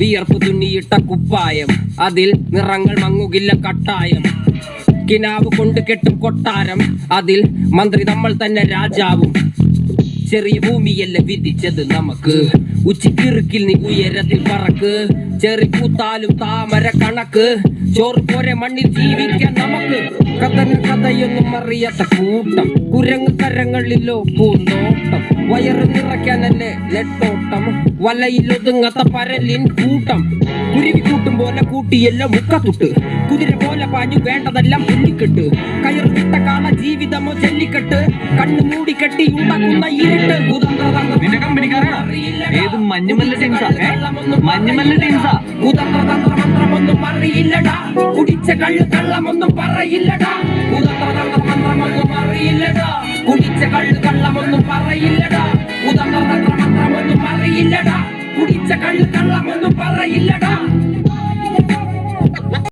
വിയർപ്പ് തുന്നിയിട്ട കുപ്പായം, അതിൽ നിറങ്ങൾ മങ്ങുകില്ല കട്ടായം. കിനാവ് കൊണ്ട് കെട്ടും കൊട്ടാരം, അതിൽ മന്ത്രി നമ്മൾ തന്നെ രാജാവും. ചെറിയ ഭൂമിയല്ല വിധിച്ചത് നമുക്ക്, ഉച്ചക്കിറുക്കിൽ നീ ഉയരത്തിൽ പറക്ക്. ചെറി പൂത്താലും താമര കണക്ക്, ചോറ് പോരെ മണ്ണിൽ ജീവിക്കാൻ നമുക്ക്. കഥയൊന്നും അറിയാത്ത കൂട്ടം, കുരങ്ങ് കരങ്ങളിലോ പൂന്തോട്ടം. വയറ് നിറയ്ക്കാനല്ലേ നെട്ടോട്ടം, വലയിൽ ഒതുങ്ങാത്ത പരലിൻ കൂട്ടം. കുരുവി കൂട്ടും പോലെ കൂട്ടിയല്ല മുക്കത്തുട്ട്, കുതിര പോലെ പാഞ്ഞു വേണ്ടതെല്ലാം പുല്ലിക്കെട്ട്. കയറ് വിട്ട കാള ജീവിതമോ ജല്ലിക്കെട്ട്, കണ്ണു മൂടിക്കെട്ടി ഉണ്ടാക്കുന്ന ഇരുട്ട്. കുതന്ത്രതന്ത്രമന്ത്രമൊന്നും അറിയില്ലടാ, കുടിച്ച കള്ളു കള്ളമൊന്നും പറയില്ലടാ. കുതന്ത്രതന്ത്രമന്ത്രമൊന്നും അറിയില്ലടാ, കുടിച്ച കള്ളു കള്ളമൊന്നും പറയില്ലടാ. കുതന്ത്രതന്ത്രമന്ത്രമൊന്നും അറിയില്ലടാ, കുടിച്ച കള്ളു കള്ളമൊന്നും പറയില്ലടാ.